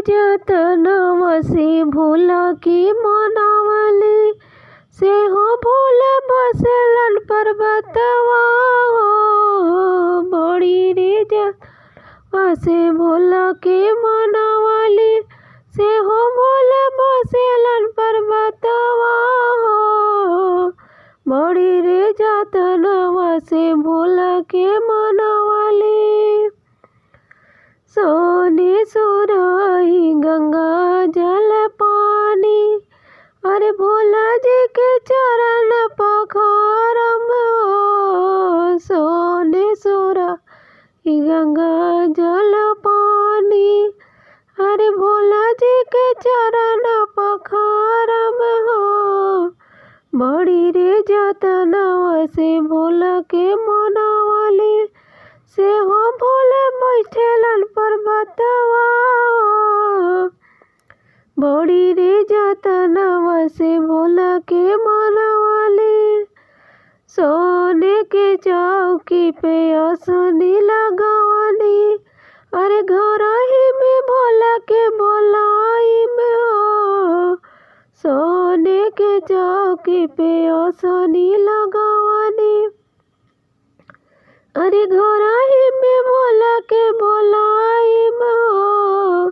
जतनवा से भोला के मनावले से हो भोला बसलन पर्वतवा हो। बड़ी रे जतनवा से भोला के मनावले से हो भोला बसलन पर्वतवा हो। बड़ी रे जतनवा से भोला के मनावले सोने सुराही गंगा जल पानी अरे भोला जी के चरण पखारम हो। सोने सुराही गंगा जल पानी अरे भोला जी के चरण पखारम हो। बड़ी रे जतनवा से भोला के मनावले से हो भोले बैठेलन पर्वतवा हो। बड़ी रे जतनवा से भोला के मनावले सोने के चौकी पे आसनी लगवानी अरे घर ही में भोला के बोलाई में हो। सोने के चौकी पे आसनी लगवानी अरे घोराही में भोला के बोलाई में हो।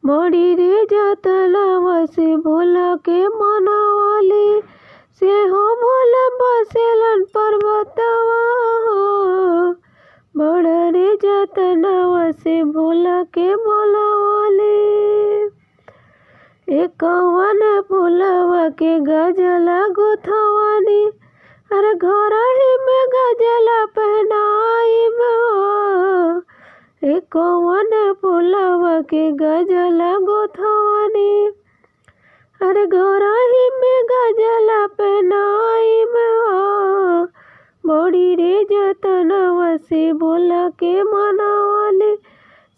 बड़ी रे जतनवा से भोला के मनावले से हो भोला बसेलन पर्वतवा हो। बड़ा रे जतनवा से भोला के बोलावले एकवन फुलवा के गजला गुथवानी अरे घर ही में गजला पहनाई में हो। एकवन फुलवा के गजला गुथवानी अरे घर ही में गजला पहनाई में हो। बड़ी रे जतनवा से भोला के मनावले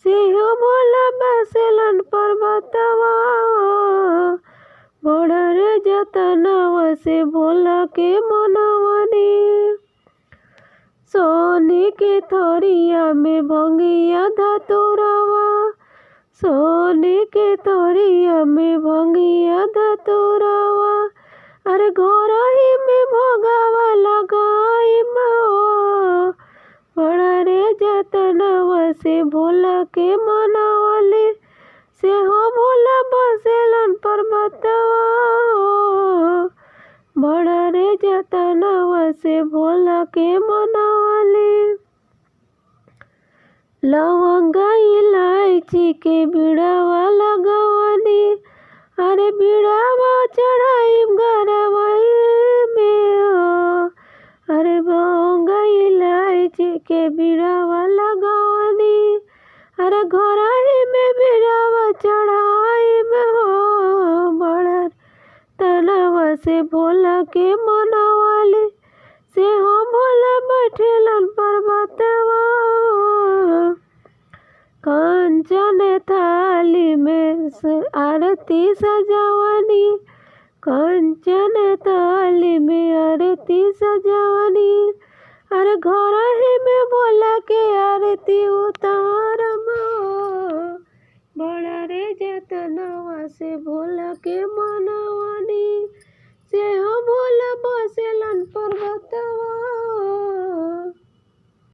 से हो भोला बसलन पर्वतवा हो। बड़ा रे जतनवा से भोला के मनावनी सोने के थोरिया में भंगिया धतुरवा सोने के थोरिया में भंगिया धतुरवा अरे घर ही में भोगावा लगाई में हो। बड़ा रे जतनवा से भोला के मनावले से हो भोला बसेलन पर्वतवा हो। बड़ा रे जतनवा से भोला के मनावले लवंगा इलायची के बिड़ावा लगवानी अरे बिड़ावा चढ़ाई गरवाई में हो। अरे लवंगा इलायची के बिड़ावा लगवानी अरे घर ही में बिड़ावा चढ़ाई में हो। बड़ा तनवा से भोला के मनावले से हो भोला बैठेलन पर्वतवा हो। कंचन थाली में आरती सजावनी कंचन थाली में आरती सजावनी अरे घर ही में भोला के आरती उतार